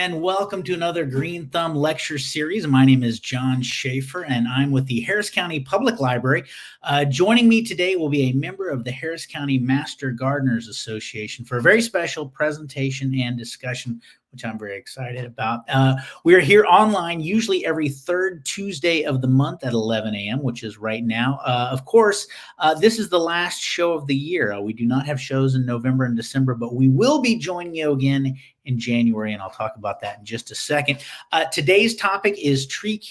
and welcome to another Green Thumb lecture series. My name is John Schaefer, and I'm with the Harris County Public Library. Joining me today will be a member of the Harris County Master Gardeners Association for a very special presentation and discussion, which I'm very excited about. We are here online usually every third Tuesday of the month at 11 a.m., which is right now. Of course, this is the last show of the year. We do not have shows in November and December, but we will be joining you again in January, and I'll talk about that in just a second. Today's topic is trees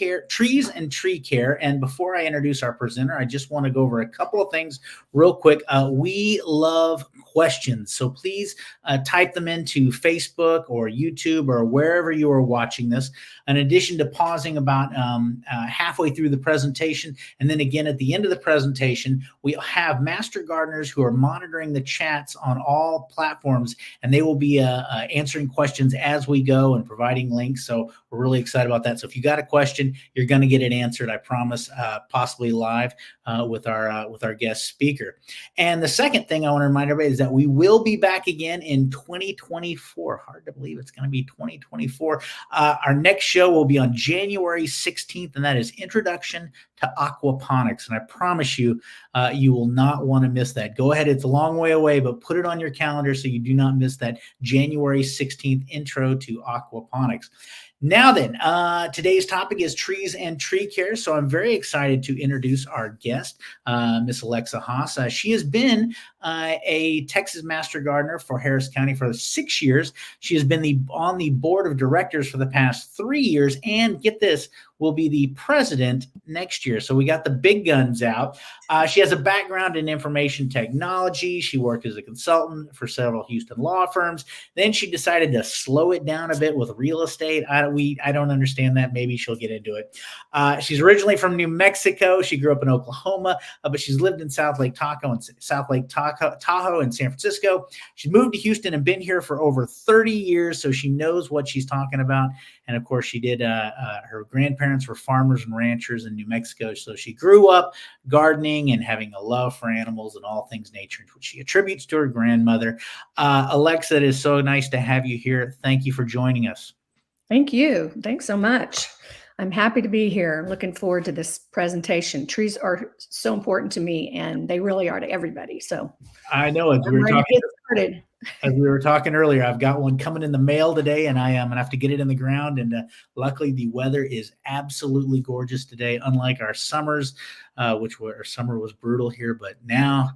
and tree care. And before I introduce our presenter, I just want to go over a couple of things real quick. We love questions, so please type them into Facebook or YouTube or wherever you are watching this. In addition to pausing about halfway through the presentation, and then again at the end of the presentation, we have master gardeners who are monitoring the chats on all platforms, and they will be answering questions as we go and providing links. So we're really excited about that. So if you got a question, you're going to get it answered, I promise, possibly live with our guest speaker. And the second thing I want to remind everybody is that we will be back again in 2024. Hard to believe it's going to be 2024. Our next show will be on January 16th, and that is Introduction to Aquaponics. And I promise you, you will not want to miss that. Go ahead. It's a long way away, but put it on your calendar so you do not miss that January 16th Intro to Aquaponics. Now then, today's topic is trees and tree care. So I'm very excited to introduce our guest, Miss Alexa Haas. She has been a Texas Master Gardener for Harris County for 6 years. She has been on the board of directors for the past 3 years, and get this, will be the president next year. So we got the big guns out. She has a background in information technology. She worked as a consultant for several Houston law firms. Then she decided to slow it down a bit with real estate. I don't understand that. Maybe she'll get into it. She's originally from New Mexico. She grew up in Oklahoma, but she's lived in South Lake Tahoe and San Francisco. She's moved to Houston and been here for over 30 years, so she knows what she's talking about. And of course, she did. Her grandparents were farmers and ranchers in New Mexico, so she grew up gardening and having a love for animals and all things nature, which she attributes to her grandmother. Alexa, it is so nice to have you here. Thank you for joining us. Thank you. Thanks so much. I'm happy to be here. Looking forward to this presentation. Trees are so important to me, and they really are to everybody. So I know as we were talking earlier, I've got one coming in the mail today, and I am gonna have to get it in the ground. And luckily, the weather is absolutely gorgeous today, unlike our summers, our summer was brutal here. But now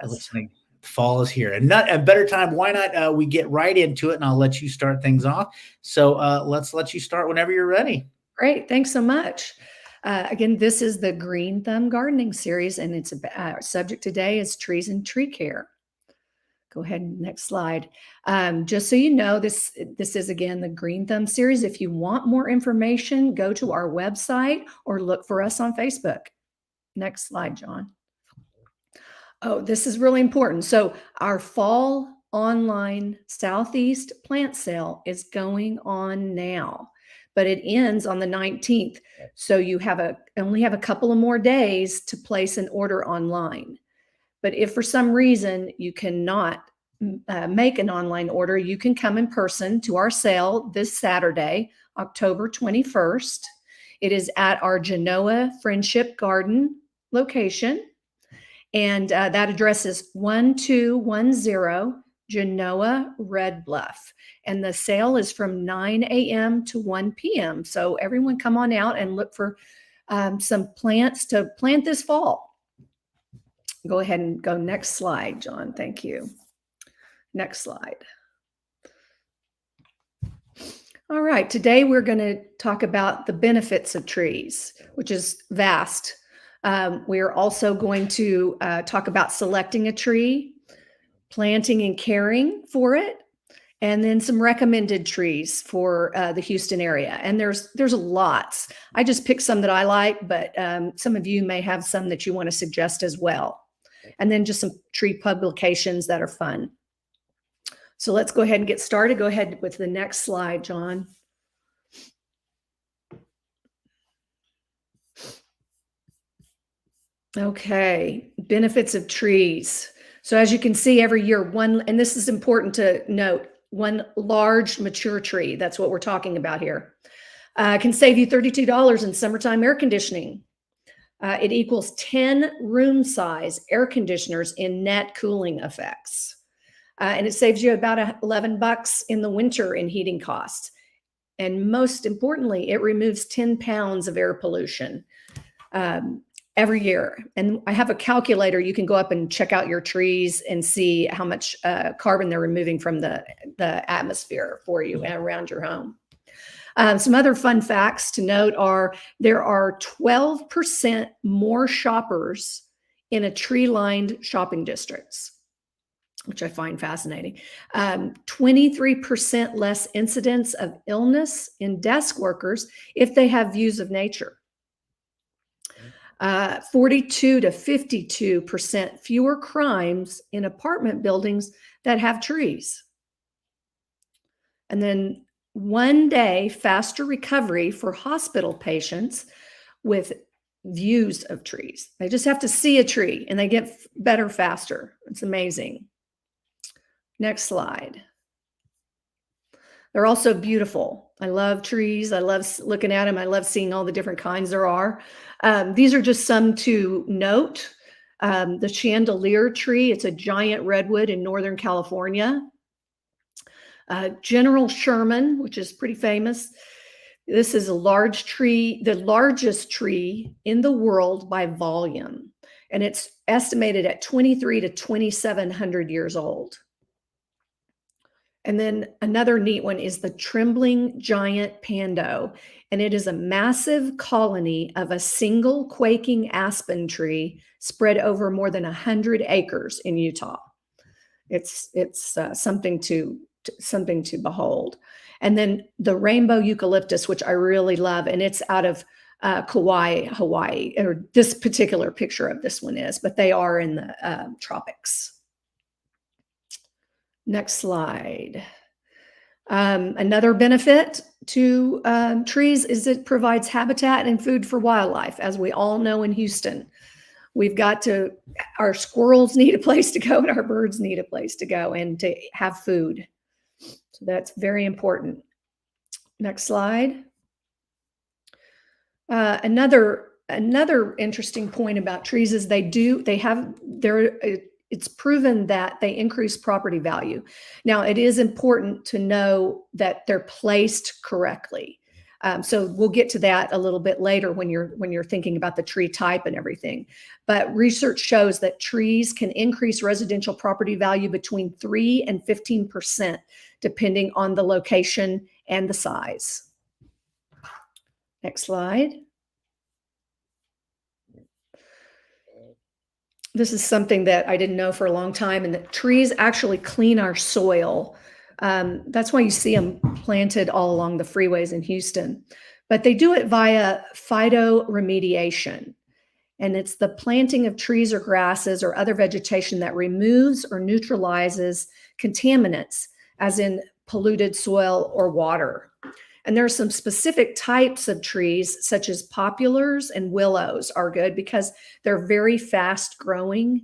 it looks like fall is here, and not a better time. Why not? We get right into it, and I'll let you start things off. So let's let you start whenever you're ready. Great. Thanks so much. Again, this is the Green Thumb Gardening Series, and its subject today is trees and tree care. Go ahead, next slide. Just so you know, this is, again, the Green Thumb Series. If you want more information, go to our website or look for us on Facebook. Next slide, John. Oh, this is really important. So our fall online Southeast plant sale is going on now, but it ends on the 19th. So you only have a couple of more days to place an order online. But if for some reason you cannot make an online order, you can come in person to our sale this Saturday, October 21st. It is at our Genoa Friendship Garden location. And that address is 1210 Genoa Red Bluff. And the sale is from 9 a.m. to 1 p.m. So everyone come on out and look for some plants to plant this fall. Go ahead and go next slide, John. Thank you. Next slide. All right. Today we're going to talk about the benefits of trees, which is vast. We are also going to talk about selecting a tree, planting and caring for it, and then some recommended trees for the Houston area. And there's lots. I just picked some that I like, but some of you may have some that you want to suggest as well. And then just some tree publications that are fun. So let's go ahead and get started. Go ahead with the next slide, John. Okay, benefits of trees. So as you can see, every year and this is important to note, one large mature tree, that's what we're talking about here, can save you $32 in summertime air conditioning. It equals 10 room size air conditioners in net cooling effects. And it saves you about $11 in the winter in heating costs. And most importantly, it removes 10 pounds of air pollution every year. And I have a calculator. You can go up and check out your trees and see how much carbon they're removing from the atmosphere for you and around your home. Some other fun facts to note are there are 12% more shoppers in a tree-lined shopping districts, which I find fascinating. 23% less incidence of illness in desk workers if they have views of nature. 42 to 52% fewer crimes in apartment buildings that have trees. And then 1 day faster recovery for hospital patients with views of trees. They just have to see a tree and they get better faster. It's amazing. Next slide. They're also beautiful. I love trees. I love looking at them. I love seeing all the different kinds there are. These are just some to note. The chandelier tree, it's a giant redwood in Northern California. General Sherman, which is pretty famous. This is a large tree, the largest tree in the world by volume. And it's estimated at 23 to 2,700 years old. And then another neat one is the trembling giant pando. And it is a massive colony of a single quaking aspen tree spread over more than 100 acres in Utah. It's something to behold. And then the rainbow eucalyptus, which I really love, and it's out of Kauai, Hawaii, or this particular picture of this one is, but they are in the tropics. Next slide. Another benefit to trees is it provides habitat and food for wildlife. As we all know in Houston, our squirrels need a place to go and our birds need a place to go and to have food. So that's very important. Next slide. Another interesting point about trees is it's proven that they increase property value. Now, it is important to know that they're placed correctly. So we'll get to that a little bit later when you're thinking about the tree type and everything. But research shows that trees can increase residential property value between 3 and 15%, depending on the location and the size. Next slide. This is something that I didn't know for a long time, and that trees actually clean our soil. That's why you see them planted all along the freeways in Houston. But they do it via phytoremediation. And it's the planting of trees or grasses or other vegetation that removes or neutralizes contaminants, as in polluted soil or water. And there are some specific types of trees, such as poplars and willows are good because they're very fast growing.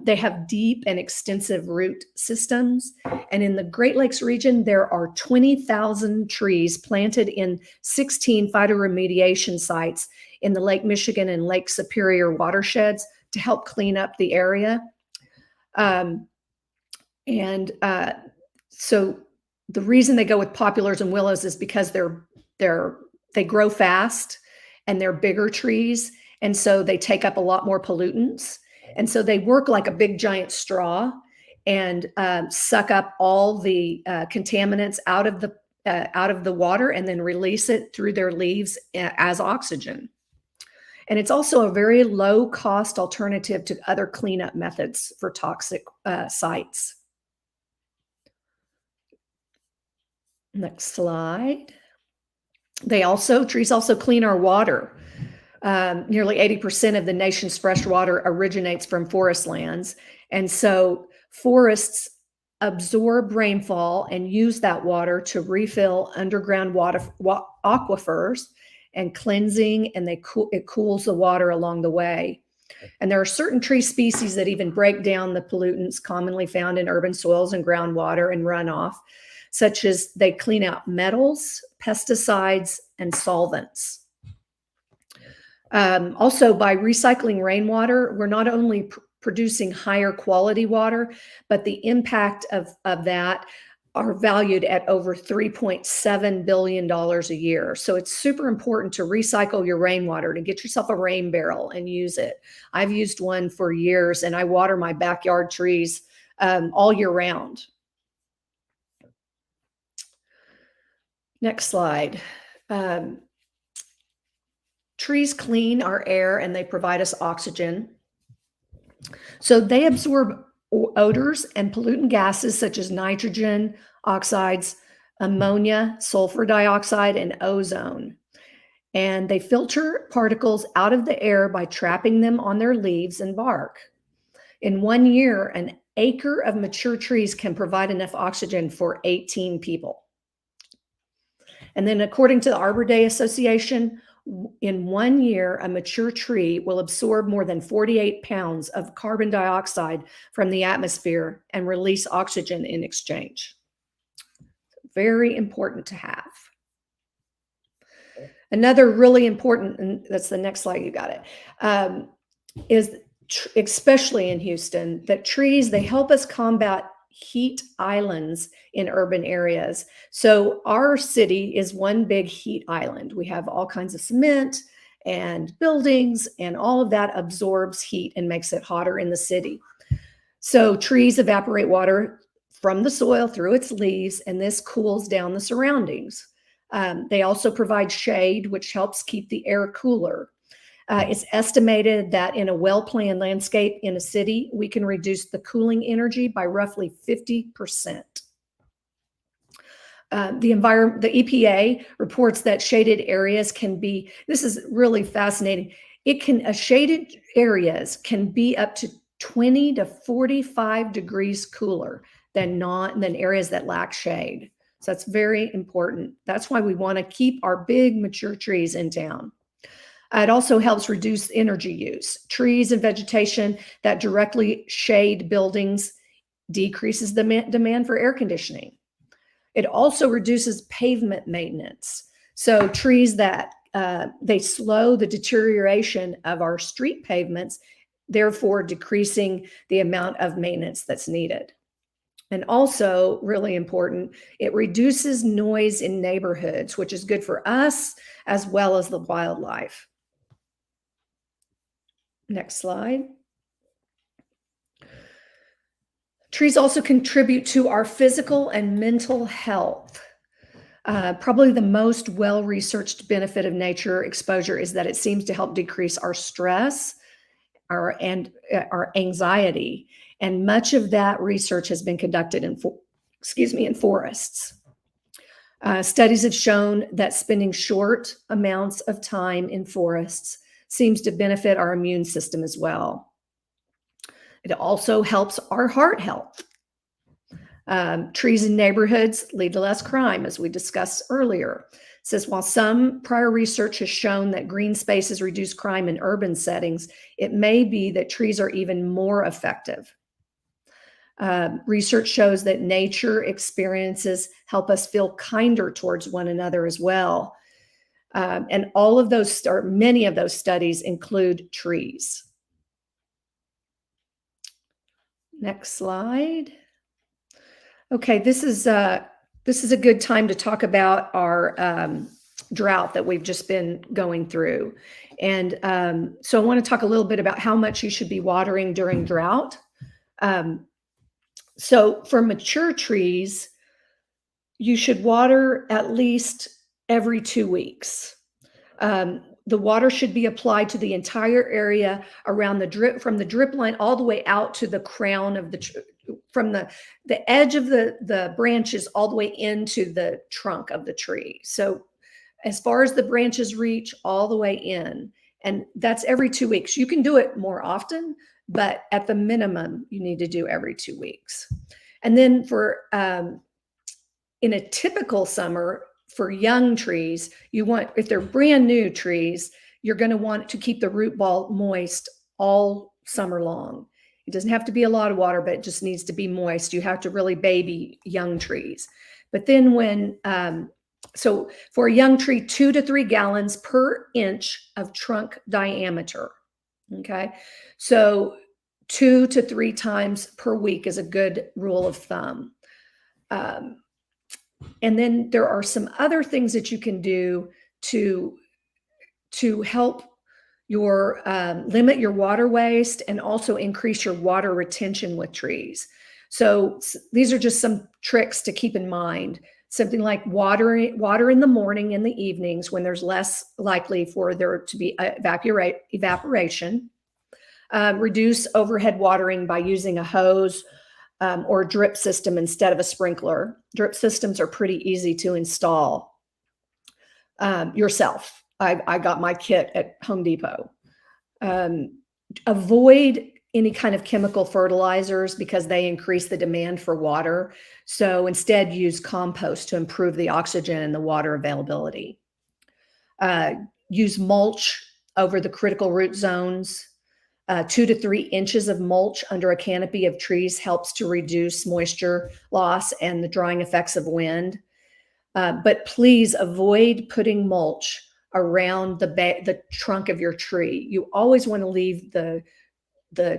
They have deep and extensive root systems. And in the Great Lakes region, there are 20,000 trees planted in 16 phytoremediation sites in the Lake Michigan and Lake Superior watersheds to help clean up the area. So the reason they go with poplars and willows is because they grow fast and they're bigger trees. And so they take up a lot more pollutants. And so they work like a big giant straw and suck up all the contaminants out of the water and then release it through their leaves as oxygen. And it's also a very low cost alternative to other cleanup methods for toxic sites. Next slide. Trees also clean our water. Nearly 80% of the nation's fresh water originates from forest lands. And so forests absorb rainfall and use that water to refill underground water aquifers and cleansing, and it cools the water along the way. And there are certain tree species that even break down the pollutants commonly found in urban soils and groundwater and runoff, such as they clean out metals, pesticides, and solvents. Also, by recycling rainwater, we're not only producing higher quality water, but the impact of that are valued at over $3.7 billion a year. So it's super important to recycle your rainwater, to get yourself a rain barrel and use it. I've used one for years, and I water my backyard trees all year round. Next slide. Trees clean our air and they provide us oxygen. So they absorb odors and pollutant gases such as nitrogen oxides, ammonia, sulfur dioxide, and ozone. And they filter particles out of the air by trapping them on their leaves and bark. In 1 year, an acre of mature trees can provide enough oxygen for 18 people. And then according to the Arbor Day Association, in 1 year, a mature tree will absorb more than 48 pounds of carbon dioxide from the atmosphere and release oxygen in exchange. Very important to have. Another really important, and that's the next slide, you got it, is especially in Houston, that trees, they help us combat heat islands in urban areas. So our city is one big heat island. We have all kinds of cement and buildings, and all of that absorbs heat and makes it hotter in the city. So trees evaporate water from the soil through its leaves, and this cools down the surroundings. They also provide shade, which helps keep the air cooler. It's estimated that in a well-planned landscape in a city, we can reduce the cooling energy by roughly 50%. The EPA reports that shaded areas can be, this is really fascinating. Shaded areas can be up to 20 to 45 degrees cooler than areas that lack shade. So that's very important. That's why we want to keep our big mature trees in town. It also helps reduce energy use. Trees and vegetation that directly shade buildings decreases the demand for air conditioning. It also reduces pavement maintenance. So trees that they slow the deterioration of our street pavements, therefore decreasing the amount of maintenance that's needed. And also, really important, it reduces noise in neighborhoods, which is good for us as well as the wildlife. Next slide. Trees also contribute to our physical and mental health. Probably the most well-researched benefit of nature exposure is that it seems to help decrease our stress, our anxiety. And much of that research has been conducted in forests. Studies have shown that spending short amounts of time in forests seems to benefit our immune system as well. It also helps our heart health. Trees in neighborhoods lead to less crime, as we discussed earlier. It says, while some prior research has shown that green spaces reduce crime in urban settings, it may be that trees are even more effective. Research shows that nature experiences help us feel kinder towards one another as well. And all of those, or many of those studies include trees. Next slide. Okay, this is a good time to talk about our drought that we've just been going through. And so I want to talk a little bit about how much you should be watering during drought. So for mature trees, you should water at least every 2 weeks. The water should be applied to the entire area around from the drip line all the way out to the crown of from the edge of the branches all the way into the trunk of the tree. So as far as the branches reach, all the way in. And that's every 2 weeks. You can do it more often, but at the minimum, you need to do every 2 weeks. And then for in a typical summer, for young trees, if they're brand new trees, you're going to want to keep the root ball moist all summer long. It doesn't have to be a lot of water, but it just needs to be moist. You have to really baby young trees. But then so for a young tree, 2 to 3 gallons per inch of trunk diameter. Okay. So 2 to 3 times per week is a good rule of thumb. And then there are some other things that you can do to help your limit your water waste and also increase your water retention with trees. So these are just some tricks to keep in mind. Something like water in the morning and the evenings when there's less likely for there to be evaporation. Reduce overhead watering by using a hose or a drip system instead of a sprinkler. Drip systems are pretty easy to install yourself. I got my kit at Home Depot. Avoid any kind of chemical fertilizers because they increase the demand for water. So instead use compost to improve the oxygen and the water availability. Use mulch over the critical root zones. 2 to 3 inches of mulch under a canopy of trees helps to reduce moisture loss and the drying effects of wind. But please avoid putting mulch around the trunk of your tree. You always want to leave the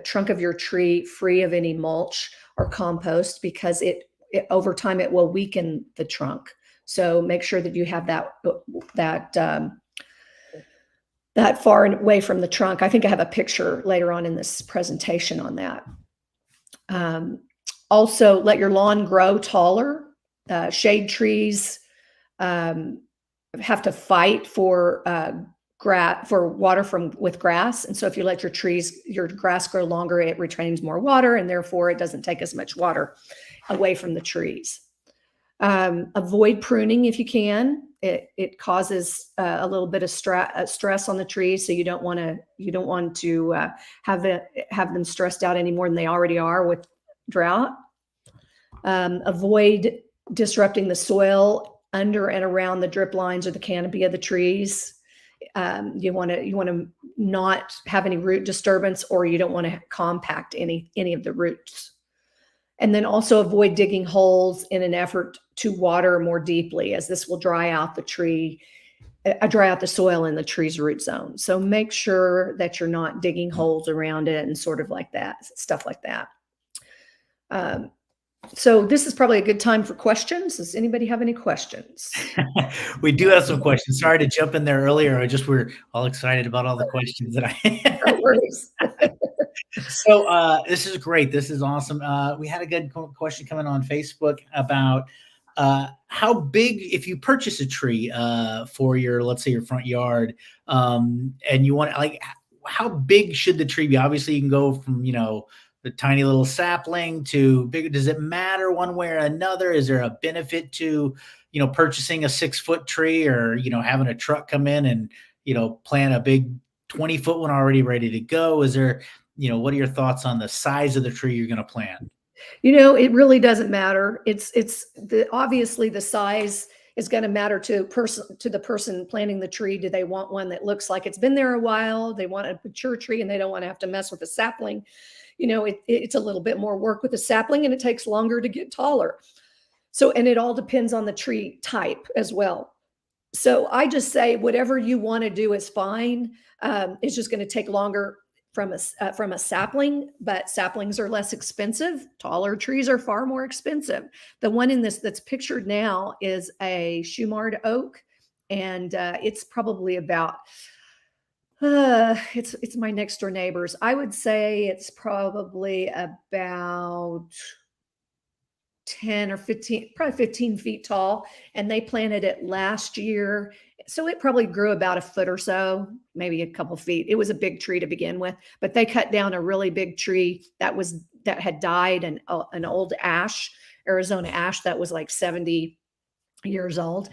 trunk of your tree free of any mulch or compost because it over time it will weaken the trunk. So make sure that you have that far away from the trunk. I think I have a picture later on in this presentation on that. Also, let your lawn grow taller. Shade trees have to fight for water with grass. And so if you let your grass grow longer, it retains more water and therefore it doesn't take as much water away from the trees. Avoid pruning if you can. It causes a little bit of stress on the trees, so you don't want to have them stressed out any more than they already are with drought. Avoid disrupting the soil under and around the drip lines or the canopy of the trees. You want to not have any root disturbance, or you don't want to compact any of the roots. And then also avoid digging holes in an effort to water more deeply, as this will dry out the soil in the tree's root zone. So make sure that you're not digging holes around it and sort of like that, stuff like that. So this is probably a good time for questions. Does anybody have any questions? We do have some questions. Sorry to jump in there earlier. We're all excited about all the questions that I had. No worries. So this is great. This is awesome. We had a good question coming on Facebook about how big, if you purchase a tree for let's say your front yard, and you want how big should the tree be? Obviously, you can go from the tiny little sapling to bigger. Does it matter one way or another? Is there a benefit to purchasing a 6-foot tree, or having a truck come in and plant a big 20-foot one already ready to go? Is there what are your thoughts on the size of the tree you're going to plant? It really doesn't matter. Obviously the size is going to matter to the person planting the tree. Do they want one that looks like it's been there a while? They want a mature tree and they don't want to have to mess with a sapling. It's a little bit more work with a sapling and it takes longer to get taller. So, and it all depends on the tree type as well. So I just say whatever you want to do is fine. It's just going to take longer from a sapling, but saplings are less expensive. Taller trees are far more expensive. The one that's pictured now is a Shumard oak, and it's probably about it's my next door neighbors. I would say it's probably about 10 or 15, probably 15 feet tall, and they planted it last year. So it probably grew about a foot or so, maybe a couple feet. It was a big tree to begin with, but they cut down a really big tree that had died, an old ash, Arizona ash that was like 70 years old.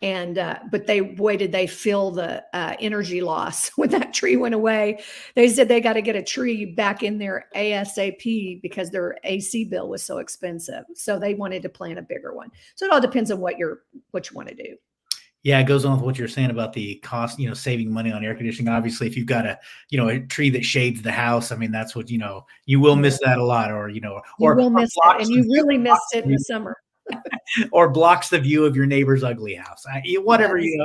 And but did they feel the energy loss when that tree went away. They said they got to get a tree back in there ASAP because their AC bill was so expensive. So they wanted to plant a bigger one. So it all depends on what you want to do. Yeah, it goes on with what you're saying about the cost, saving money on air conditioning. Obviously, if you've got a tree that shades the house, I mean, that's what, you will Yeah, miss that a lot, or, you will or miss it, blocks and the you view, really missed it in the summer. or blocks the view of your neighbor's ugly house. Whatever, Yes.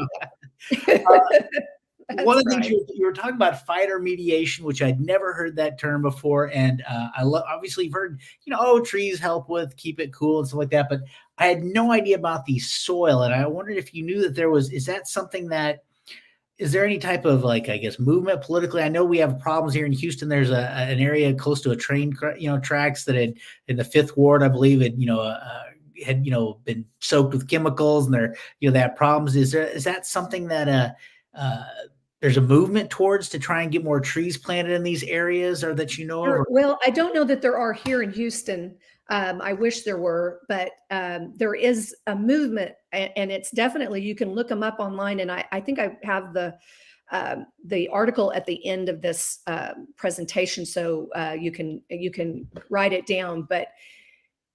one That's of the things right. you were talking about, fire remediation, which I'd never heard that term before, and I love. Obviously, you've heard, trees help with keep it cool and stuff like that, but I had no idea about the soil, and I wondered if you knew that there was. Is that something that is there any type of, like, I guess, movement politically? I know we have problems here in Houston. There's an area close to a train, tracks that had in the Fifth Ward, I believe, had been soaked with chemicals, and they have problems. Is that something that uh, there's a movement towards to try and get more trees planted in these areas, or that you know of? Well, I don't know that there are here in Houston. I wish there were, but there is a movement, and it's definitely, you can look them up online. And I think I have the article at the end of this presentation, so you can write it down. But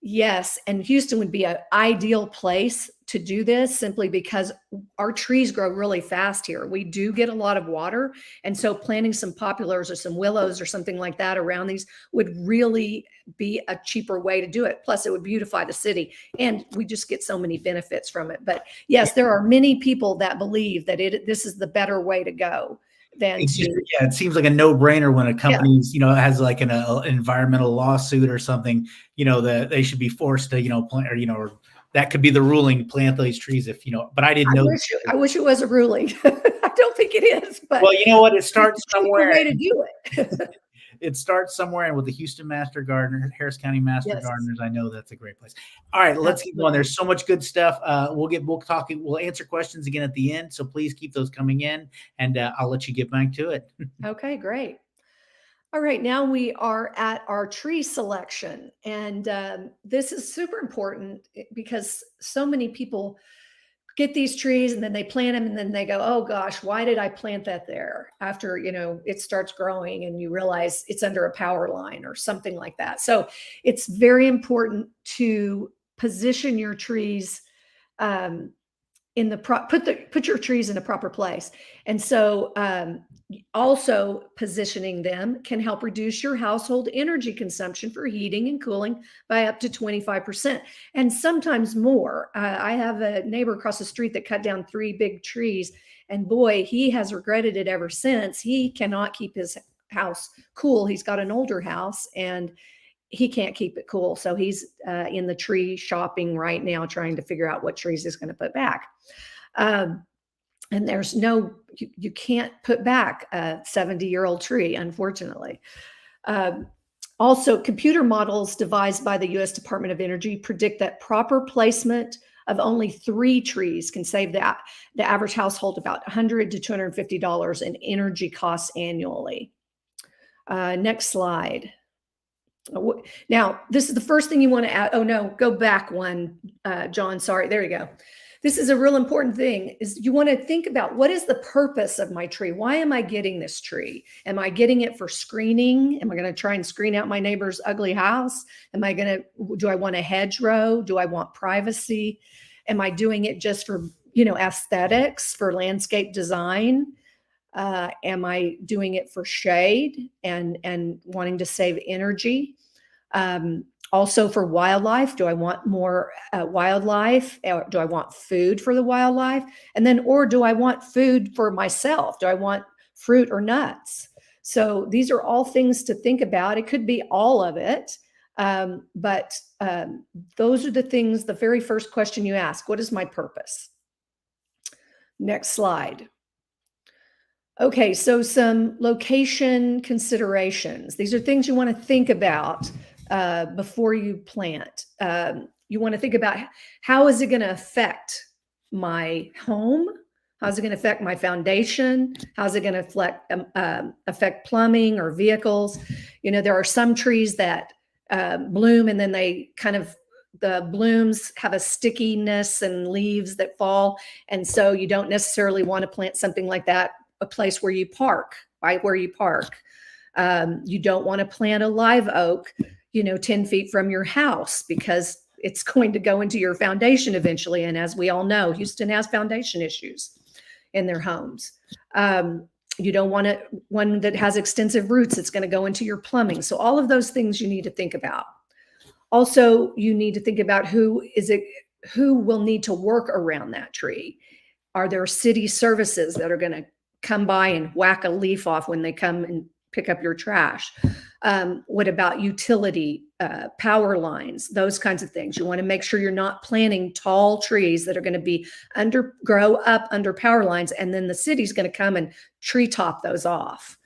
yes, and Houston would be an ideal place to do this, simply because our trees grow really fast here. We do get a lot of water. And so planting some poplars or some willows or something like that around these would really be a cheaper way to do it. Plus, it would beautify the city. And we just get so many benefits from it. But yes, there are many people that believe that this is the better way to go than to. Yeah, it seems like a no-brainer when a Yeah. company's, has like an environmental lawsuit or something, that they should be forced to, plant, or that could be the ruling, plant these trees if, but I didn't know. I wish it was a ruling. I don't think it is, but Well, you know what? It starts it's a cheaper somewhere. way to do it. It starts somewhere, and with the Houston Master Gardener, Harris County Master Yes. Gardeners, I know that's a great place. All right, let's keep going. There's so much good stuff. We'll answer questions again at the end, so please keep those coming in, and I'll let you get back to it. Okay, great. All right, now we are at our tree selection. And this is super important because so many people get these trees and then they plant them and then they go, oh gosh, why did I plant that there? After, it starts growing and you realize it's under a power line or something like that. So it's very important to position your trees in the put your trees in a proper place. And so also positioning them can help reduce your household energy consumption for heating and cooling by up to 25%, and sometimes more. I have a neighbor across the street that cut down 3 big trees, and boy, he has regretted it ever since. He cannot keep his house cool. He's got an older house and he can't keep it cool. So he's in the tree shopping right now, trying to figure out what trees he's going to put back. And there's you can't put back a 70-year-old tree, unfortunately. Also, computer models devised by the U.S. Department of Energy predict that proper placement of only 3 trees can save the average household about $100 to $250 in energy costs annually. Next slide. Now, this is the first thing you want to add. Oh no, go back one, John. Sorry, there you go. This is a real important thing, is you want to think about, what is the purpose of my tree? Why am I getting this tree? Am I getting it for screening? Am I going to try and screen out my neighbor's ugly house? Do I want a hedgerow? Do I want privacy? Am I doing it just for, aesthetics, for landscape design? Am I doing it for shade and wanting to save energy? Also for wildlife, do I want more wildlife? Or do I want food for the wildlife? And then, or do I want food for myself? Do I want fruit or nuts? So these are all things to think about. It could be all of it. But those are the things, the very first question you ask: what is my purpose? Next slide. Okay, so some location considerations. These are things you want to think about before you plant. You want to think about, how is it going to affect my home? How's it going to affect my foundation? How's it going to affect plumbing or vehicles? There are some trees that bloom and then the blooms have a stickiness and leaves that fall. And so you don't necessarily want to plant something like that a place where you park, right where you park. You don't want to plant a live oak, 10 feet from your house, because it's going to go into your foundation eventually. And as we all know, Houston has foundation issues in their homes. You don't want one that has extensive roots. It's going to go into your plumbing. So all of those things you need to think about. Also, you need to think about who will need to work around that tree. Are there city services that are going to come by and whack a leaf off when they come and pick up your trash? What about utility, power lines, those kinds of things? You want to make sure you're not planting tall trees that are going to grow up under power lines, and then the city's going to come and tree top those off.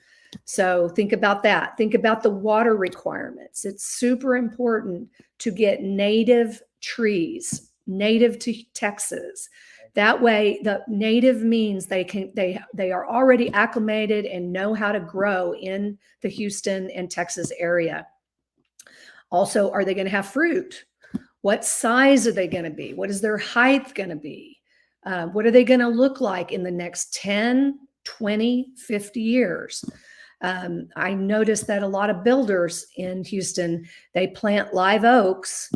So think about that. Think about the water requirements. It's super important to get native trees, native to Texas. That way, the native means they are already acclimated and know how to grow in the Houston and Texas area. Also, are they going to have fruit? What size are they going to be? What is their height going to be? What are they going to look like in the next 10, 20, 50 years? I noticed that a lot of builders in Houston, they plant live oaks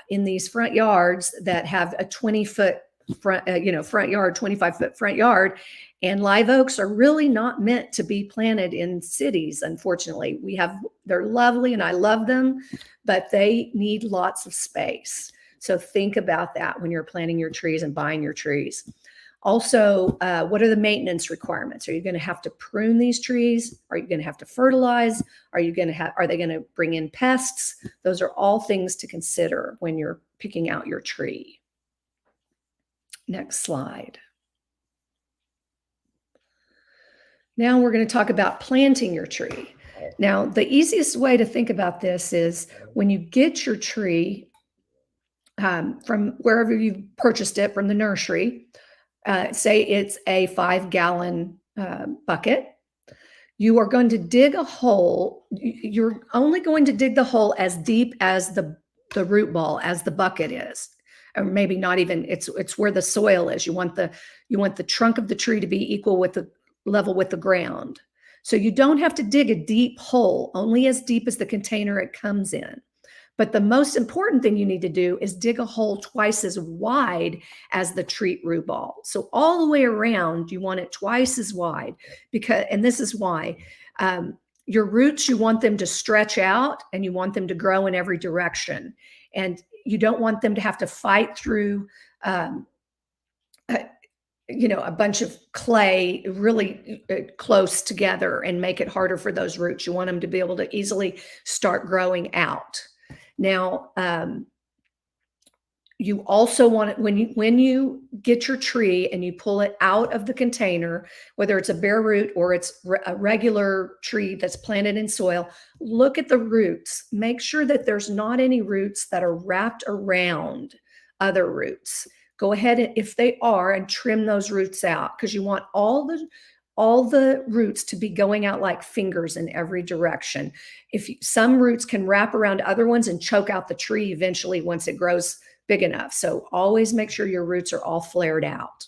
in these front yards that have a 20-foot front yard, 25-foot front yard. And live oaks are really not meant to be planted in cities. Unfortunately, they're lovely and I love them, but they need lots of space. So think about that when you're planting your trees and buying your trees. Also, what are the maintenance requirements? Are you going to have to prune these trees? Are you going to have to fertilize? Are they going to bring in pests? Those are all things to consider when you're picking out your tree. Next slide. Now we're going to talk about planting your tree. Now, the easiest way to think about this is when you get your tree from wherever you purchased it, from the nursery, say it's a 5-gallon bucket, you are going to dig a hole. You're only going to dig the hole as deep as the root ball, as the bucket is. Or maybe not even, it's where the soil is. You want the trunk of the tree to be level with the ground. So you don't have to dig a deep hole, only as deep as the container it comes in. But the most important thing you need to do is dig a hole twice as wide as the tree root ball. So all the way around, you want it twice as wide, and this is why. Your roots, you want them to stretch out and you want them to grow in every direction. And you don't want them to have to fight through, a bunch of clay really close together and make it harder for those roots. You want them to be able to easily start growing out. Now, you also want it when you get your tree and you pull it out of the container, whether it's a bare root or it's a regular tree that's planted in soil, look at the roots. Make sure that there's not any roots that are wrapped around other roots. Go ahead, and if they are, and trim those roots out, because you want all the roots to be going out like fingers in every direction. Some roots can wrap around other ones and choke out the tree eventually once it grows big enough. So always make sure your roots are all flared out.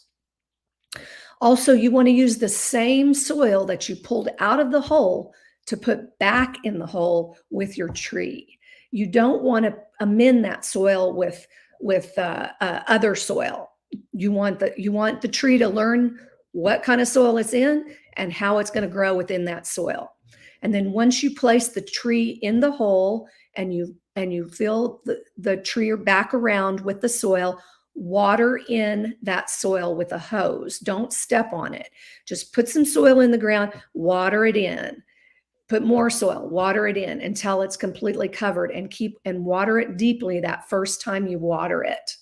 Also, you want to use the same soil that you pulled out of the hole to put back in the hole with your tree. You don't want to amend that soil with other soil. You want the tree to learn what kind of soil it's in and how it's going to grow within that soil. And then once you place the tree in the hole and you fill the tree back around with the soil, water in that soil with a hose. Don't step on it. Just put some soil in the ground, water it in. Put more soil, water it in until it's completely covered, and water it deeply that first time you water it.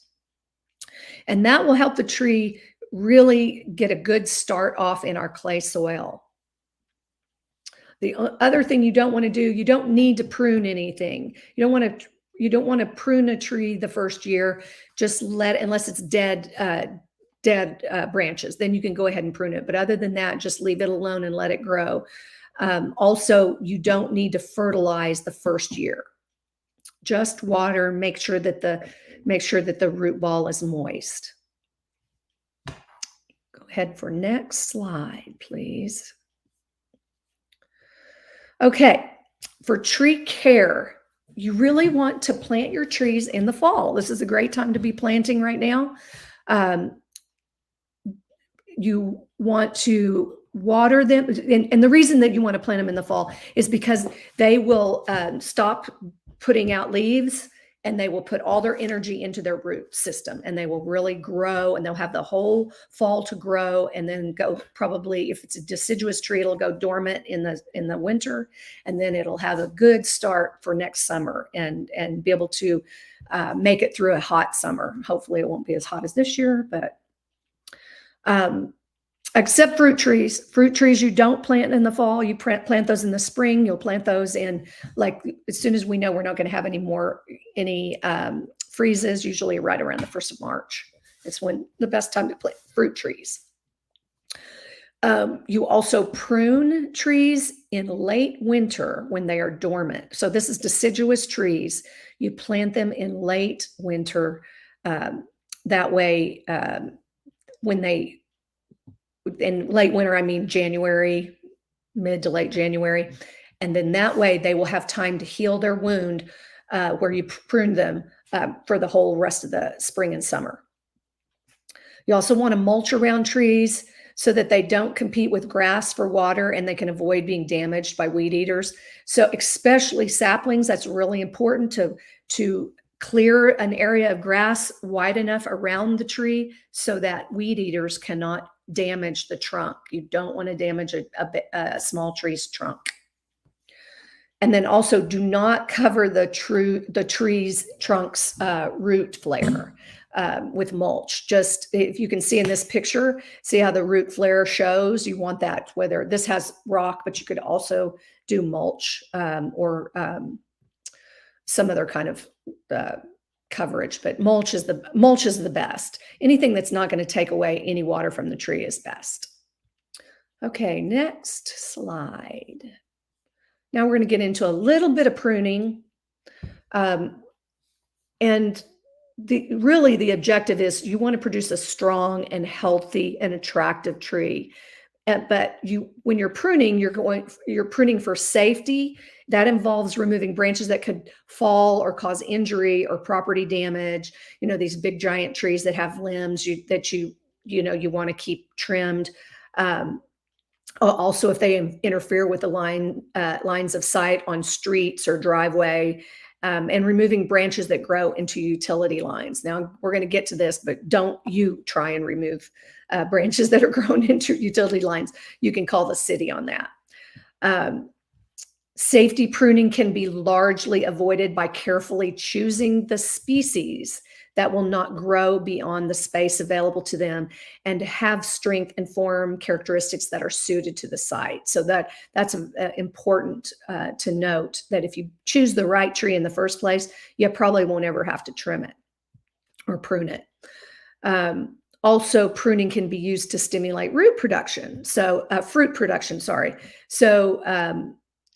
And that will help the tree really get a good start off in our clay soil. The other thing you don't want to do, you don't need to prune anything. You don't want to prune a tree the first year. Just unless it's dead branches, then you can go ahead and prune it. But other than that, just leave it alone and let it grow. Also, you don't need to fertilize the first year. Just water. Make sure that the root ball is moist. Go ahead for next slide, please. Okay, for tree care, you really want to plant your trees in the fall. This is a great time to be planting right now. You want to water them. And the reason that you want to plant them in the fall is because they will stop putting out leaves, and they will put all their energy into their root system, and they will really grow, and they'll have the whole fall to grow, and then go, probably if it's a deciduous tree, it'll go dormant in the winter, and then it'll have a good start for next summer and be able to make it through a hot summer. Hopefully it won't be as hot as this year, but except fruit trees. Fruit trees you don't plant in the fall. You plant those in the spring. You'll plant those in, like, as soon as we know we're not going to have any freezes, usually right around the 1st of March. It's when the best time to plant fruit trees. You also prune trees in late winter when they are dormant. So this is deciduous trees. You plant them in late winter. That way, in late winter, I mean January, mid to late January. And then that way they will have time to heal their wound where you prune them for the whole rest of the spring and summer. You also want to mulch around trees so that they don't compete with grass for water, and they can avoid being damaged by weed eaters. So especially saplings, that's really important to clear an area of grass wide enough around the tree so that weed eaters cannot damage the trunk. You don't want to damage a small tree's trunk. And then also do not cover the tree's trunk's root flare with mulch. Just, if you can see in this picture, see how the root flare shows, you want that, whether this has rock, but you could also do mulch or some other kind of coverage, but mulch is the best. Anything that's not going to take away any water from the tree is best. Okay, next slide. Now we're going to get into a little bit of pruning. And the objective is you want to produce a strong and healthy and attractive tree. But when you're pruning, you're pruning for safety. That involves removing branches that could fall or cause injury or property damage. You know, these big giant trees that have limbs that you want to keep trimmed. Also, if they interfere with the lines of sight on streets or driveway, and removing branches that grow into utility lines. Now, we're going to get to this, but don't you try and remove branches that are grown into utility lines. You can call the city on that. Safety pruning can be largely avoided by carefully choosing the species that will not grow beyond the space available to them and have strength and form characteristics that are suited to the site. So that's important to note, that if you choose the right tree in the first place, you probably won't ever have to trim it or prune it. Also, pruning can be used to stimulate fruit production. So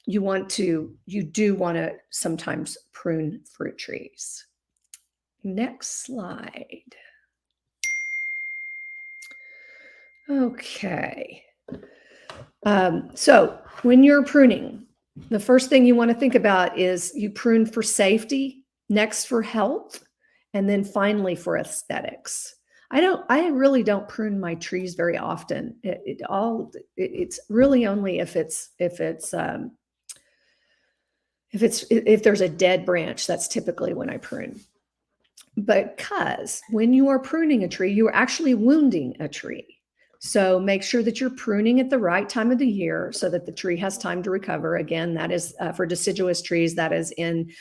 you do want to sometimes prune fruit trees. Next slide. Okay. So when you're pruning, the first thing you want to think about is you prune for safety, next for health, and then finally for aesthetics. I really don't prune my trees very often. It's really only if there's a dead branch, that's typically when I prune. Because when you are pruning a tree, you are actually wounding a tree. So make sure that you're pruning at the right time of the year so that the tree has time to recover. Again, that is for deciduous trees, that is in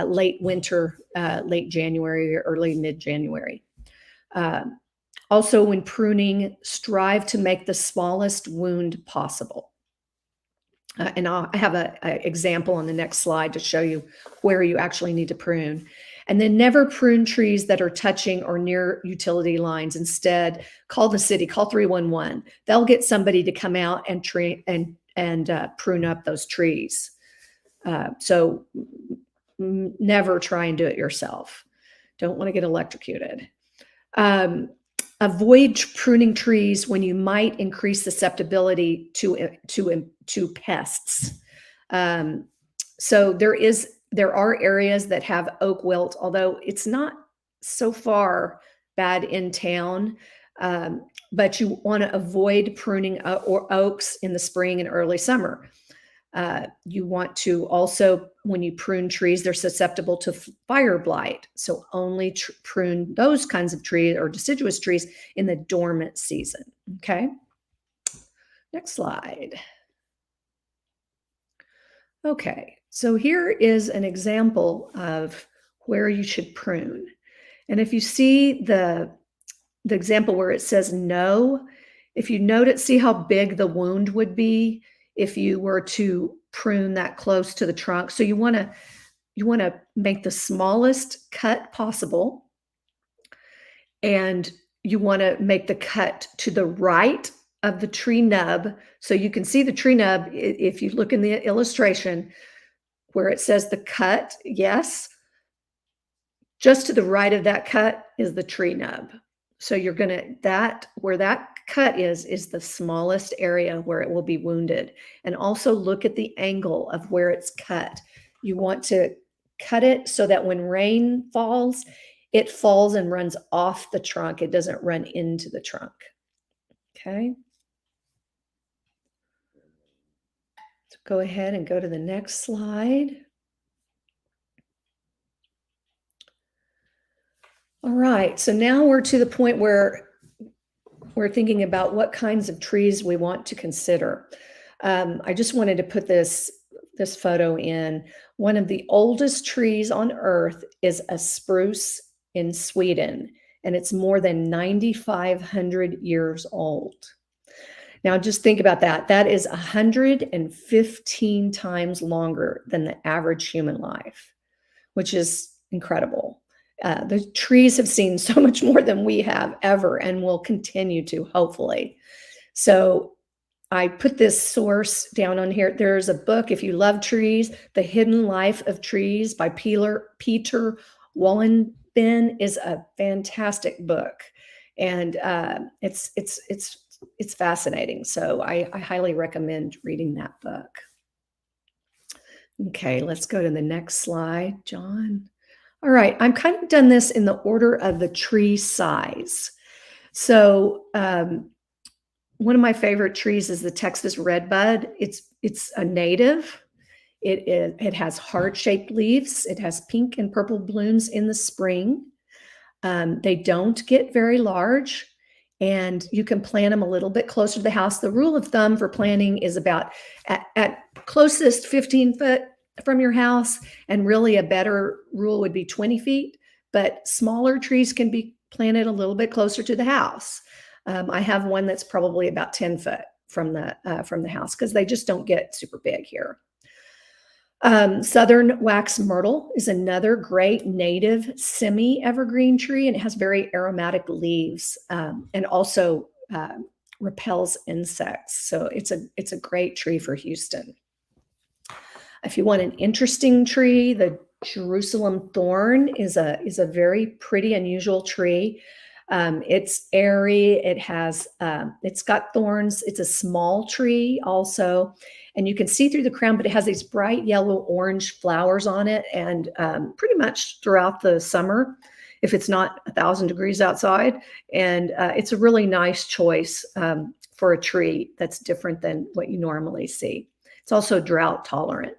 late winter, late January, or early mid-January. Also, when pruning, strive to make the smallest wound possible. And I have an example on the next slide to show you where you actually need to prune. And then never prune trees that are touching or near utility lines. Instead, call the city, call 311. They'll get somebody to come out and prune up those trees. So never try and do it yourself. Don't want to get electrocuted. Avoid pruning trees when you might increase susceptibility to pests. So there is There are areas that have oak wilt, although it's not so far bad in town. But you want to avoid pruning or oaks in the spring and early summer. You want to also, when you prune trees, they're susceptible to fire blight. So only prune those kinds of trees or deciduous trees in the dormant season. Okay. Next slide. Okay. So here is an example of where you should prune. And if you see the example where it says no, if you note it, see how big the wound would be if you were to prune that close to the trunk. So you want to make the smallest cut possible, and you want to make the cut to the right of the tree nub. So you can see the tree nub if you look in the illustration where it says the cut, yes, just to the right of that cut is the tree nub. So you're going to, where that cut is the smallest area where it will be wounded. And also look at the angle of where it's cut. You want to cut it so that when rain falls, it falls and runs off the trunk. It doesn't run into the trunk. Okay. So go ahead and go to the next slide. All right, so now we're to the point where we're thinking about what kinds of trees we want to consider. I just wanted to put this photo in. One of the oldest trees on Earth is a spruce in Sweden, and it's more than 9,500 years old. Now just think about that. That is 115 times longer than the average human life, which is incredible. The trees have seen so much more than we have ever and will continue to, hopefully. So I put this source down on here. There's a book, if you love trees, The Hidden Life of Trees by Peter Wohlleben is a fantastic book. And it's fascinating. So I highly recommend reading that book. Okay, let's go to the next slide, John. All right, I'm kind of done this in the order of the tree size. So one of my favorite trees is the Texas redbud. It's a native. It has heart-shaped leaves. It has pink and purple blooms in the spring. They don't get very large, and you can plant them a little bit closer to the house. The rule of thumb for planting is about at closest 15 foot from your house, and really a better rule would be 20 feet, but smaller trees can be planted a little bit closer to the house. I have one that's probably about 10 foot from the house because they just don't get super big here. Southern wax myrtle is another great native semi-evergreen tree, and it has very aromatic leaves and also repels insects. So it's a great tree for Houston. If you want an interesting tree, the Jerusalem thorn is a very pretty, unusual tree. It's airy. It's got thorns. It's a small tree also, and you can see through the crown, but it has these bright yellow orange flowers on it, and pretty much throughout the summer, if it's not 1,000 degrees outside. And it's a really nice choice for a tree that's different than what you normally see. It's also drought tolerant.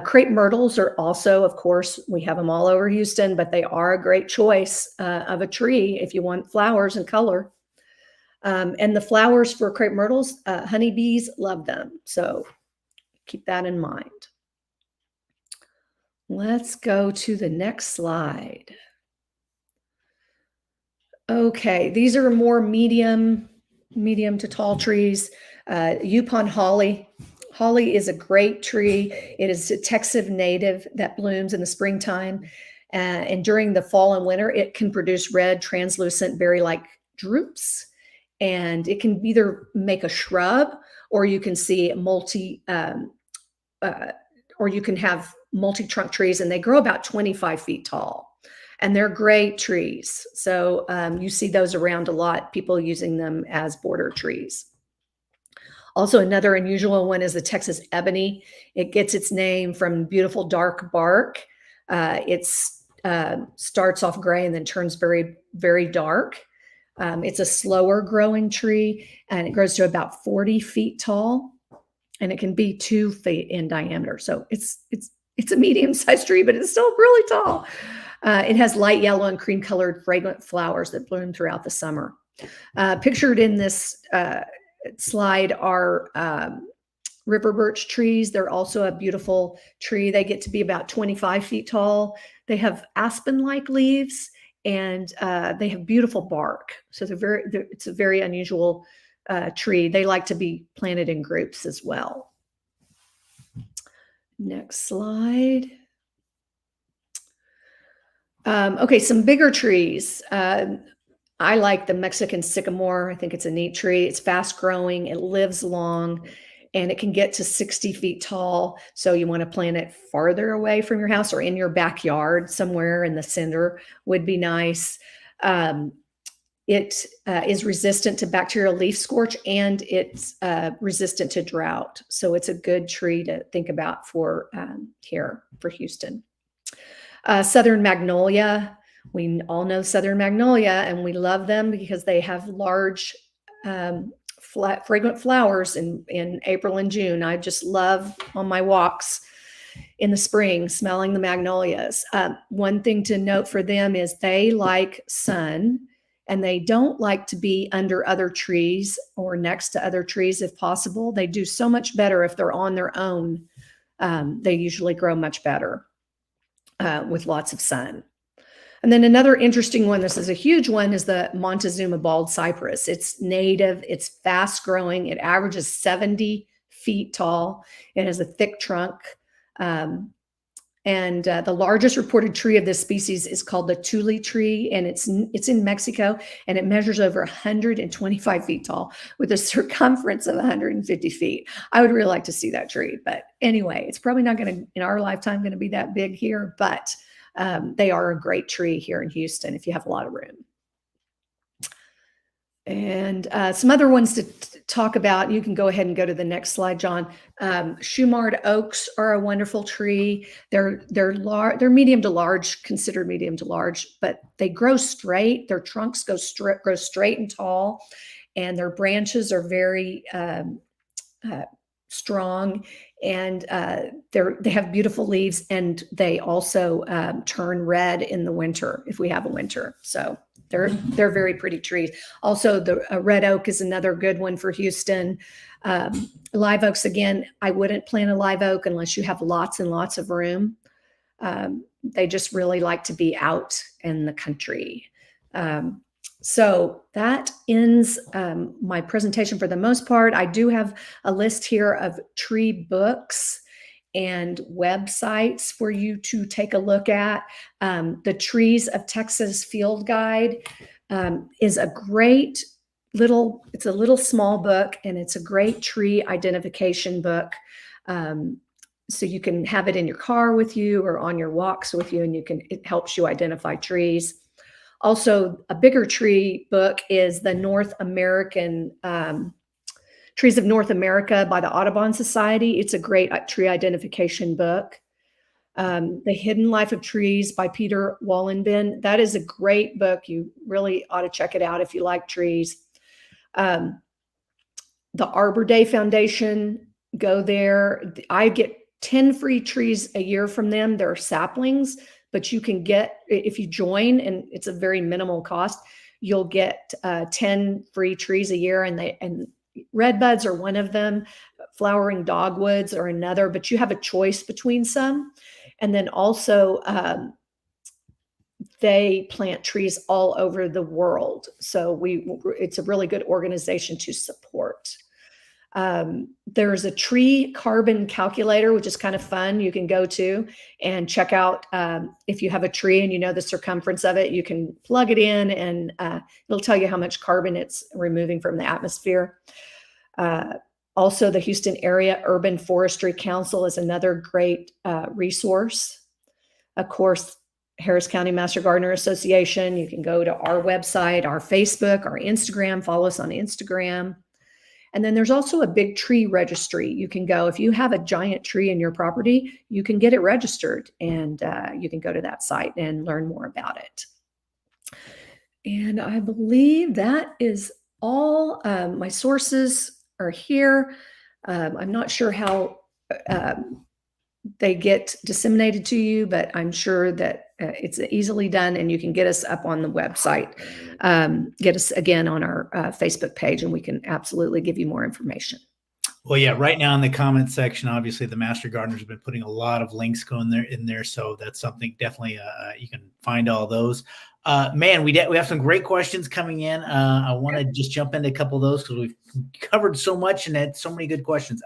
Crepe myrtles are also, of course, we have them all over Houston, but they are a great choice of a tree if you want flowers and color. And the flowers for crepe myrtles, honeybees love them. So keep that in mind. Let's go to the next slide. Okay, these are more medium to tall trees. Yupon holly. Holly is a great tree. It is a Texas native that blooms in the springtime. And during the fall and winter, it can produce red, translucent, berry-like drupes. And it can either make a shrub, or you can see or you can have multi-trunk trees, and they grow about 25 feet tall. And they're great trees. So you see those around a lot, people using them as border trees. Also, another unusual one is the Texas ebony. It gets its name from beautiful dark bark. It's starts off gray and then turns very, very dark. It's a slower growing tree, and it grows to about 40 feet tall, and it can be 2 feet in diameter. So it's a medium sized tree, but it's still really tall. It has light yellow and cream colored fragrant flowers that bloom throughout the summer. Pictured in this slide are river birch trees. They're also a beautiful tree. They get to be about 25 feet tall. They have aspen-like leaves, and they have beautiful bark. So it's a very unusual tree. They like to be planted in groups as well. Next slide. Okay, some bigger trees. I like the Mexican sycamore. I think it's a neat tree. It's fast growing, it lives long, and it can get to 60 feet tall. So you want to plant it farther away from your house or in your backyard somewhere in the center would be nice. It is resistant to bacterial leaf scorch, and it's resistant to drought. So it's a good tree to think about for here for Houston. Southern magnolia. We all know Southern magnolia, and we love them because they have large, fragrant flowers in April and June. I just love on my walks in the spring smelling the magnolias. One thing to note for them is they like sun, and they don't like to be under other trees or next to other trees if possible. They do so much better if they're on their own. They usually grow much better with lots of sun. And then another interesting one, this is a huge one, is the Montezuma bald cypress. It's native, it's fast growing, it averages 70 feet tall, it has a thick trunk. And the largest reported tree of this species is called the tule tree, and it's in Mexico, and it measures over 125 feet tall with a circumference of 150 feet. I would really like to see that tree, but anyway, it's probably not going to, in our lifetime, going to be that big here, but they are a great tree here in Houston if you have a lot of room. And some other ones to talk about. You can go ahead and go to the next slide, John. Shumard oaks are a wonderful tree. They're medium to large, considered medium to large, but they grow straight. Their trunks grow straight and tall, and their branches are very strong, and they have beautiful leaves, and they also turn red in the winter if we have a winter. So they're very pretty trees. Also, the red oak is another good one for Houston. Live oaks, again, I wouldn't plant a live oak unless you have lots and lots of room. They just really like to be out in the country. So that ends my presentation for the most part. I do have a list here of tree books and websites for you to take a look at. The Trees of Texas Field Guide is a great it's a little small book, and it's a great tree identification book. So you can have it in your car with you or on your walks with you, and it helps you identify trees. Also, a bigger tree book is the North American Trees of North America by the Audubon Society. It's a great tree identification book. The Hidden Life of Trees by Peter Wallenben. That is a great book. You really ought to check it out if you like trees. The Arbor Day Foundation, go there. I get 10 free trees a year from them. They're saplings, but you can get, if you join, and it's a very minimal cost, you'll get 10 free trees a year, and redbuds are one of them. Flowering dogwoods are another, but you have a choice between some. And then also they plant trees all over the world. So it's a really good organization to support. There's a tree carbon calculator, which is kind of fun. You can go to and check out if you have a tree and you know the circumference of it, you can plug it in, and it'll tell you how much carbon it's removing from the atmosphere. Also, the Houston Area Urban Forestry Council is another great resource. Of course, Harris County Master Gardener Association. You can go to our website, our Facebook, our Instagram, follow us on Instagram. And then there's also a big tree registry. You can go, if you have a giant tree in your property, you can get it registered, and you can go to that site and learn more about it. And I believe that is all. My sources are here. I'm not sure how they get disseminated to you, but I'm sure that it's easily done, and you can get us up on the website. Get us again on our Facebook page, and we can absolutely give you more information. Well, yeah, right now in the comment section, obviously the Master Gardeners have been putting a lot of links going there in there. So that's something definitely you can find all those. Man, we have some great questions coming in. I want to just jump into a couple of those because we've covered so much and had so many good questions.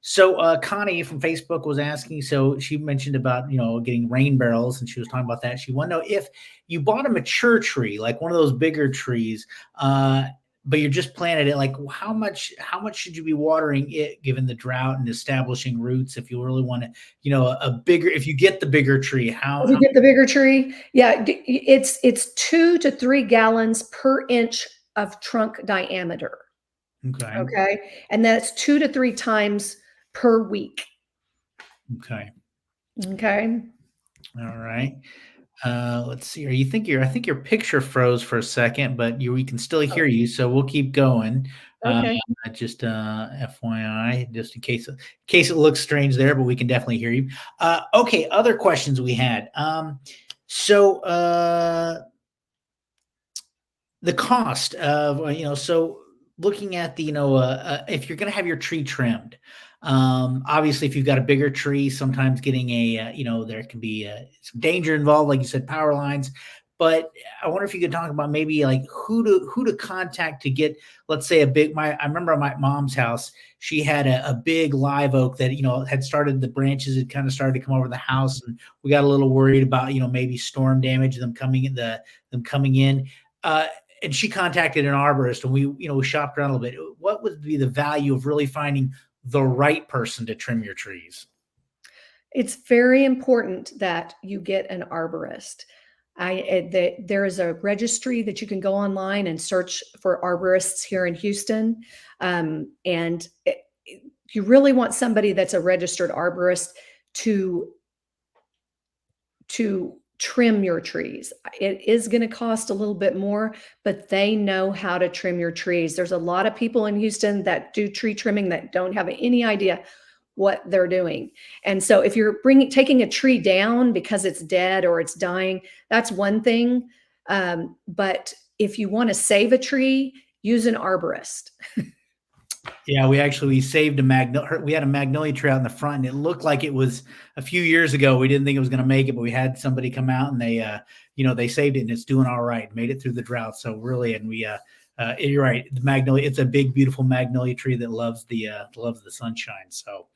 So Connie from Facebook was asking, so she mentioned about, getting rain barrels, and she was talking about that. She wanted to know if you bought a mature tree, like one of those bigger trees, but you're just planted it, like how much should you be watering it given the drought and establishing roots? If you really want to, if you get the bigger tree, If you get the bigger tree, yeah, it's 2 to 3 gallons per inch of trunk diameter. Okay. And that's 2 to 3 times per week. Okay. All right. Let's see. I think your picture froze for a second, but we can still hear you, so we'll keep going. Okay. Just FYI, just in case it looks strange there, but we can definitely hear you. Okay. Other questions we had. So the cost of so looking at the if you're going to have your tree trimmed. Obviously, if you've got a bigger tree, sometimes getting there can be some danger involved, like you said, power lines. But I wonder if you could talk about maybe like who to contact to get, let's say, I remember at my mom's house, she had a big live oak that, had started, the branches had kind of started to come over the house, and we got a little worried about, maybe storm damage, them coming in. And she contacted an arborist, and we shopped around a little bit. What would be the value of really finding the right person to trim your trees? It's very important that you get an arborist. There is a registry that you can go online and search for arborists here in Houston. You really want somebody that's a registered arborist to trim your trees. It is going to cost a little bit more, but they know how to trim your trees. There's a lot of people in Houston that do tree trimming that don't have any idea what they're doing. And so if you're taking a tree down because it's dead or it's dying, that's one thing. But if you want to save a tree, use an arborist. Yeah, we saved we had a magnolia tree out in the front, and it looked like it was a few years ago. We didn't think it was going to make it, but we had somebody come out, and they saved it, and it's doing all right, made it through the drought. So really, and you're right, the magnolia, it's a big, beautiful magnolia tree that loves the sunshine. So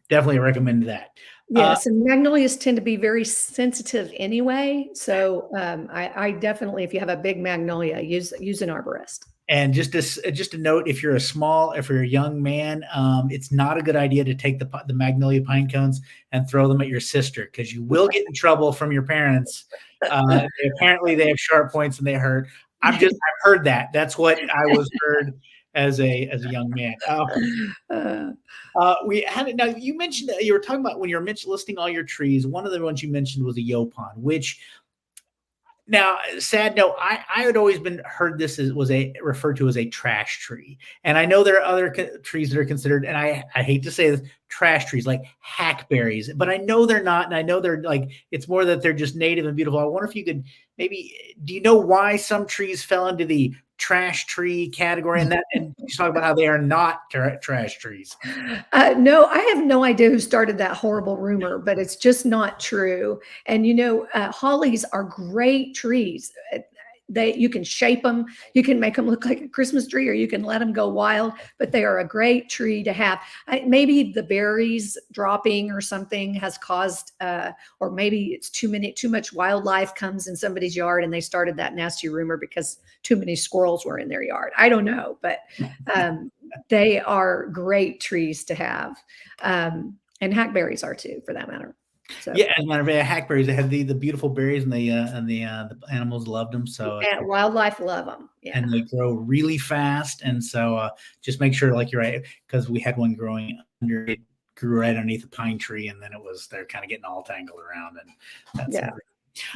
definitely recommend that. Yes, and magnolias tend to be very sensitive anyway. So I definitely, if you have a big magnolia, use an arborist. And just a note, if you're a young man, it's not a good idea to take the magnolia pine cones and throw them at your sister, because you will get in trouble from your parents. Apparently, they have sharp points and they hurt. I've heard that. That's what I was heard as a young man. We had it now. You mentioned you were talking about when you were listing all your trees. One of the ones you mentioned was a yaupon, which. Now, sad note, I had always heard this was referred to as a trash tree. And I know there are other trees that are considered, and I hate to say this, trash trees like hackberries, but I know they're not. And I know they're it's more that they're just native and beautiful. I wonder if you could do you know why some trees fell into the trash tree category, and you talk about how they are not trash trees? No, I have no idea who started that horrible rumor, but it's just not true. And hollies are great trees. You can shape them, you can make them look like a Christmas tree, or you can let them go wild, but they are a great tree to have. Maybe the berries dropping or something has caused, or maybe it's too much wildlife comes in somebody's yard and they started that nasty rumor because too many squirrels were in their yard. I don't know, but they are great trees to have. And hackberries are too, for that matter. So Yeah, as a matter of fact, hackberries, they had the beautiful berries, and the animals loved them. So and wildlife love them. Yeah. and they grow really fast. And so just make sure, like you're right, because we had one growing under it, grew right underneath a pine tree, and then they're kind of getting all tangled around, and that's Yeah.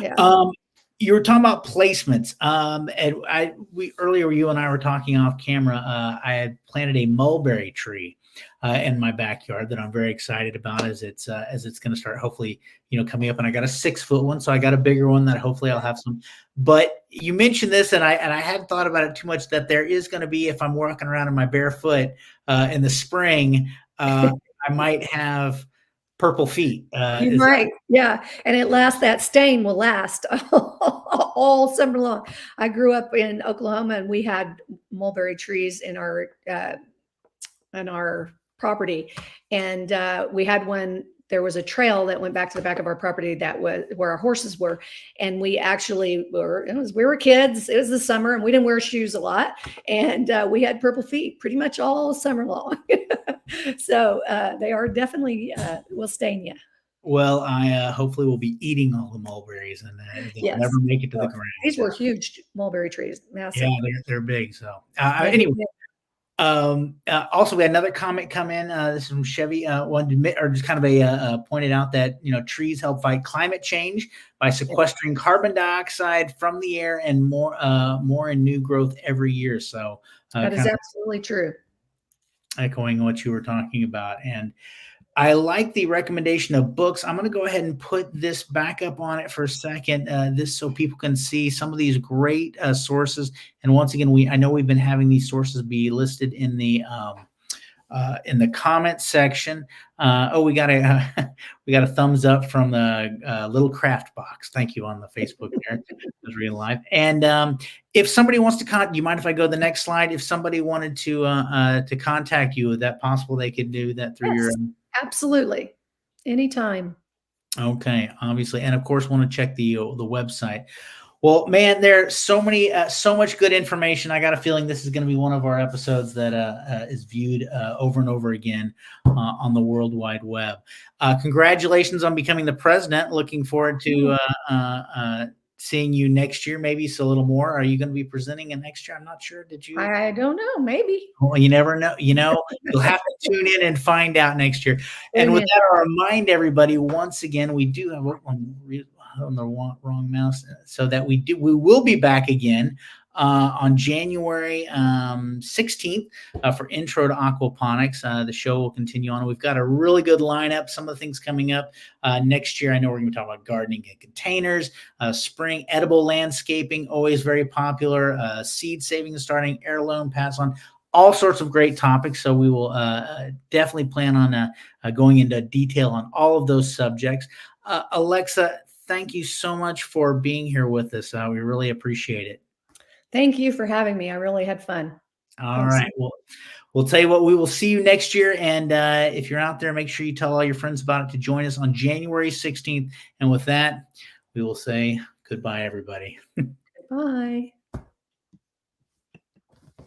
Yeah. you were talking about placements. And we earlier, you and I were talking off camera. I had planted a mulberry tree in my backyard that I'm very excited about as it's going to start hopefully, coming up. And I got a 6-foot one, so I got a bigger one that hopefully I'll have some. But you mentioned this, and I hadn't thought about it too much, that there is going to be, if I'm walking around in my bare foot in the spring, I might have purple feet. You might, yeah, and that stain will last all summer long. I grew up in Oklahoma, and we had mulberry trees in our property, and we had one. There was a trail that went back to the back of our property that was where our horses were, and we actually we were kids. It was the summer, and we didn't wear shoes a lot, and we had purple feet pretty much all summer long. So they are definitely will stain you. Well, I hopefully will be eating all the mulberries, and they'll Yes. never make it to the ground. These were huge mulberry trees, massive. Yeah, they're big. So anyway, also we had another comment come in. This is from Chevy. Just kind of pointed out that trees help fight climate change by sequestering carbon dioxide from the air, and more in new growth every year. So that is absolutely true. Echoing what you were talking about. And I like the recommendation of books. I'm going to go ahead and put this back up on it for a second, this so people can see some of these great sources. And once again, I know we've been having these sources be listed in the comment section. We got a thumbs up from the Little Craft Box. Thank you on the Facebook there. It was real live. And if somebody wants to contact you, mind if I go to the next slide? If somebody wanted to contact you, is that possible they could do that through your? Absolutely. Anytime. Okay, obviously. And of course, want to check the website. Well, man, there's so much good information. I got a feeling this is going to be one of our episodes that is viewed over and over again on the World Wide Web. Congratulations on becoming the president. Looking forward to seeing you next year, maybe a little more. Are you going to be presenting it next year? I'm not sure. Did you? I don't know. Maybe. Well, you never know. You'll have to tune in and find out next year. And with that, I'll remind everybody once again, we do have on the wrong mouse, so that we will be back again on January 16th for Intro to Aquaponics. The show will continue on. We've got a really good lineup. Some of the things coming up next year. I know we're going to talk about gardening in containers, spring edible landscaping, always very popular, seed saving and starting, heirloom, pass on, all sorts of great topics. So we will definitely plan on going into detail on all of those subjects. Alexa, thank you so much for being here with us. We really appreciate it. Thank you for having me. I really had fun. All right. Well, we'll tell you what, we will see you next year. And if you're out there, make sure you tell all your friends about it to join us on January 16th. And with that, we will say goodbye, everybody. Bye.